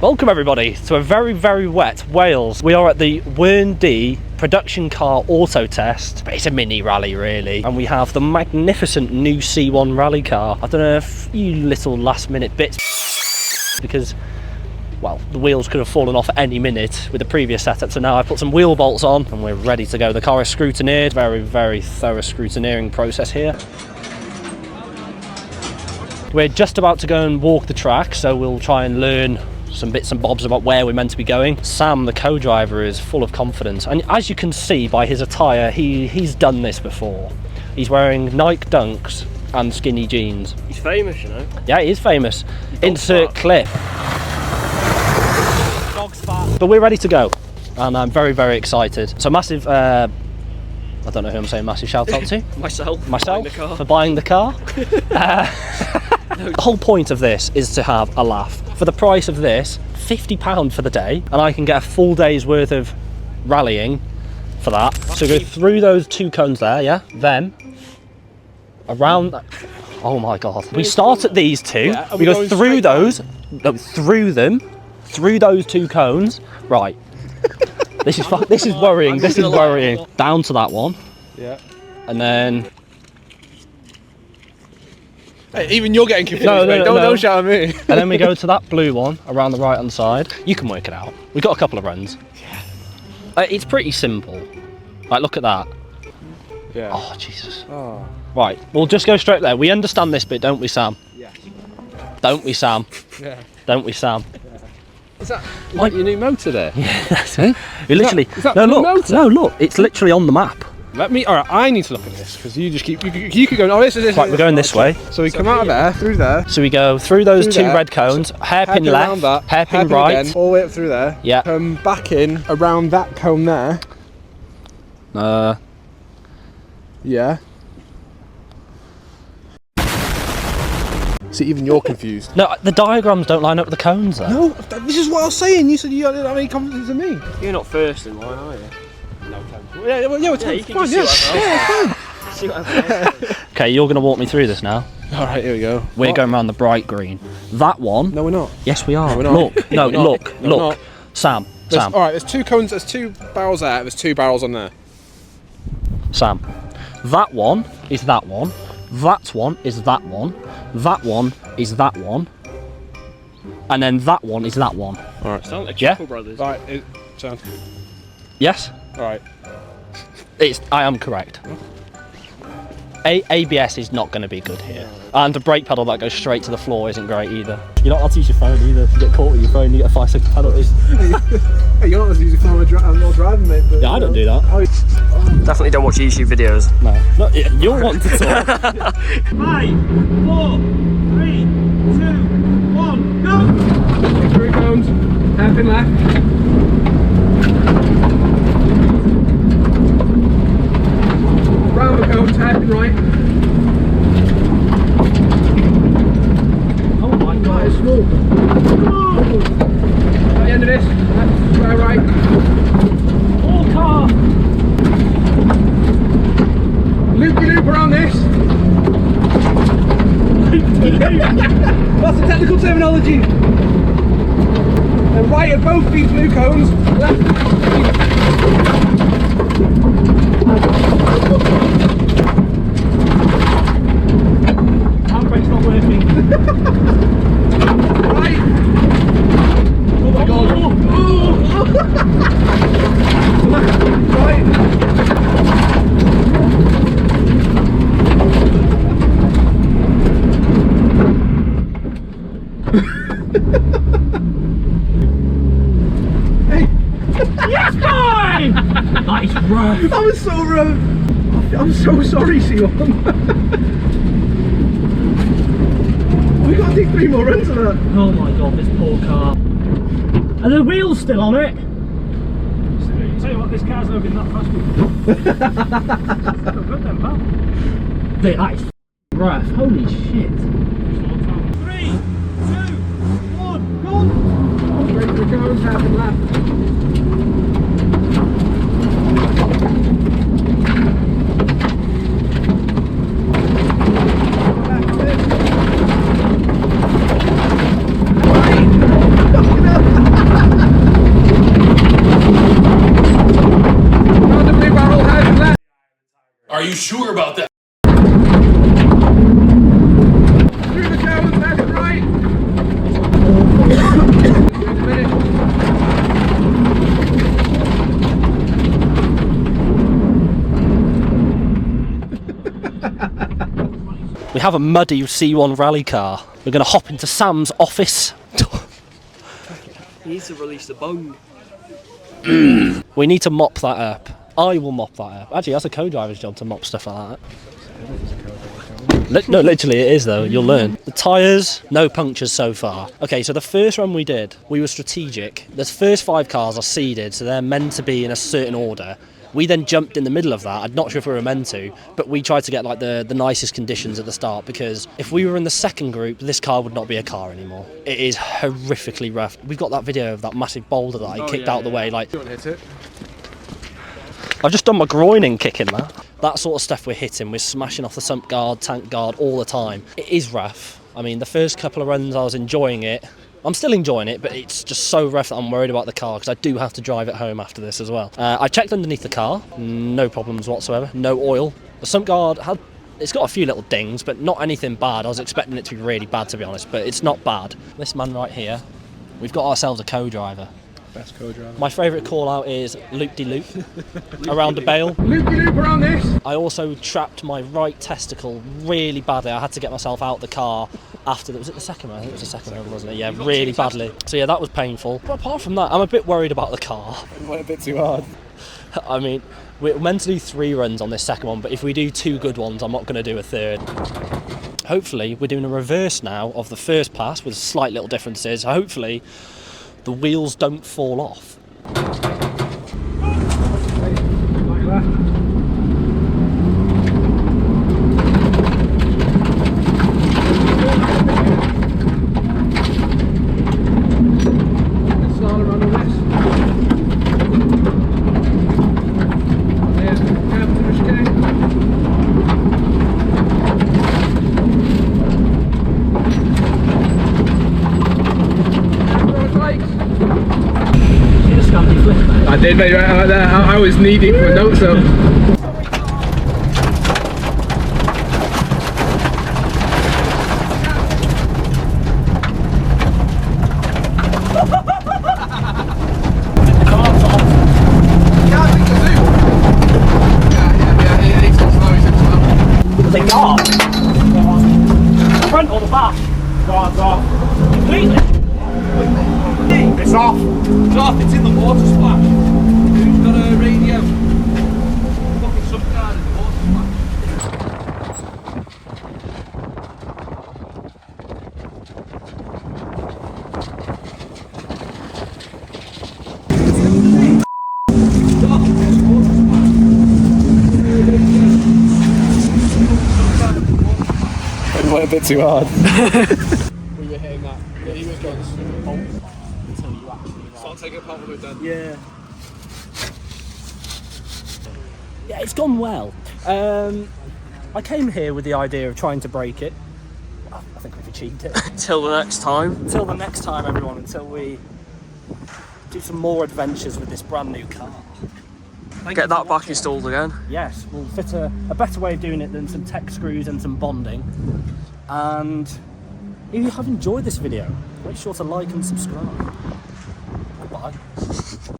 Welcome everybody to a very, very wet Wales. We are at the WRND production car auto test, but it's a mini rally really. And we have the magnificent new C1 rally car. I don't know, a few little last minute bits because, well, the wheels could have fallen off at any minute with the previous setup. So now I put some wheel bolts on and we're ready to go. The car is scrutineered, very, very thorough scrutineering process here. We're just about to go and walk the track, so we'll try and learn some bits and bobs about where we're meant to be going. Sam, the co-driver, is full of confidence, and as you can see by his attire, he's done this before. He's wearing Nike Dunks and skinny jeans. He's famous, you know. Yeah, he is famous. Insert clip. Dog's fat. But we're ready to go, and I'm very, very excited. So massive, I don't know who I'm saying massive shout out to. Myself For buying the car. The whole point of this is to have a laugh. For the price of this, £50 for the day, and I can get a full day's worth of rallying for that. So go through those two cones there, yeah? Then, around, oh my God. We start at these two, yeah, we go through those, no, through them, through those two cones. Right. This is worrying, this is worrying. Down to that one. Yeah. And then... Hey, even you're getting confused, no, don't shout at me. And then we go to that blue one around the right hand side. You can work it out. We've got a couple of runs. Yeah. It's pretty simple. Like, look at that. Yeah. Oh, Jesus. Oh. Right, we'll just go straight there. We understand this bit, don't we, Sam? Yeah. Don't we, Sam? Yeah. Don't we, Sam? Yeah. Is that your new motor there? Yeah, that's it. We literally. Is that no, the look. motor? No, look. It's literally on the map. Let me. All right, I need to look at this because you just keep. You keep going. Oh, this is this. Right, we're going this way. So we come out of there, through there. So we go through those two red cones, hairpin left, hairpin right, again, all the way up through there. Yeah. Come back in around that cone there. Yeah. See, even you're confused. No, the diagrams don't line up with the cones though. No, this is what I was saying. You said you didn't have any confidence in me. You're not first in line, are you? No, yeah, we're fine. Yeah, see what happens. Okay, you're going to walk me through this now. All right, here we go. We're going around the bright green. That one. No, we're not. Yes, we are. No, we're not. Look, no, No, look, we're look. not. Sam. All right, there's two cones. There's two barrels there. There's two barrels on there. Sam. That one is that one. That one is that one. That one is that one. And then that one is that one. All right. Sound like Yeah? brothers. All right, sound. Yes? All right. I am correct. ABS is not going to be good here. And the brake pedal that goes straight to the floor isn't great either. You're not allowed to use your phone either. If you get caught with your phone, you get a 5-second penalty. Hey, you're not allowed to use your phone while driving, mate. But, Yeah, I don't do that. Definitely don't watch YouTube videos. No. You're wanting to talk. 5, 4, 3, 2, 1, go! Three cones, hairpin left. Round the cones, hairpin right. Oh my That God. is small. At the end of this, left, square right. All car. Loop around this. That's the technical terminology. And right at both these blue cones, left. Handbrake's not working. Right. Oh my God. Right. Yes, boy! That is rough. That was so rough. I'm so sorry, Sion. We got to take 3 more runs of that. Oh my God, this poor car. Are the wheels still on it? Tell you what, this car's never been that fast before. Good then, pal. That is rough. Holy shit. 3, 2, 1, go! Straight to the cones, hairpin left. Right. Are you sure about that? Through the cones, left and right. We have a muddy C1 rally car. We're going to hop into Sam's office. He needs to release the bung. We need to mop that up. I will mop that up. Actually, that's a co-driver's job to mop stuff like that. No, literally it is though, you'll learn. The tyres, no punctures so far. Okay, so the first run we did, we were strategic. The first 5 cars are seeded, so they're meant to be in a certain order. We then jumped in the middle of that. I'm not sure if we were meant to, but we tried to get like the nicest conditions at the start, because if we were in the second group, this car would not be a car anymore. It is horrifically rough. We've got that video of that massive boulder that I kicked out the way. Like, Don't hit it. I've just done my groining kicking that. That sort of stuff we're hitting. We're smashing off the sump guard, tank guard all the time. It is rough. I mean, the first couple of runs I was enjoying it. I'm still enjoying it, but it's just so rough that I'm worried about the car, because I do have to drive it home after this as well. I checked underneath the car, no problems whatsoever, no oil. The sump guard it's got a few little dings, but not anything bad. I was expecting it to be really bad, to be honest, but it's not bad. This man right here, we've got ourselves a co-driver. Best co-driver. My favourite call out is loop-de-loop around the bale. Loop-de-loop around this. I also trapped my right testicle really badly. I had to get myself out the car after, was it the second one? I think it was the second one, wasn't it? Yeah, really badly. So yeah, that was painful. But apart from that, I'm a bit worried about the car. It went a bit too hard. I mean, we're meant to do 3 runs on this second one, but if we do 2 good ones, I'm not going to do a third. Hopefully, we're doing a reverse now of the first pass with slight little differences. Hopefully, the wheels don't fall off. Like that. Slalom on the west. There's the cab to the chicane. I did, mate, right there. I was knee-deep for notes, so. The car? The front or the back? Go on. Completely. It's off. It's off, it's in the water splash. Who's got a radio? Fucking some guy in the water splash. It went a bit too hard. We were hitting that. Yeah, he was going until you actually start taking apart what we've done. Yeah. Yeah, it's gone well. I came here with the idea of trying to break it. I think we've achieved it. Till the next time. Until the next time, everyone, until we do some more adventures with this brand new car. Get that back installed again. Yes, we'll fit a better way of doing it than some tech screws and some bonding. And if you have enjoyed this video, make sure to like and subscribe. Goodbye.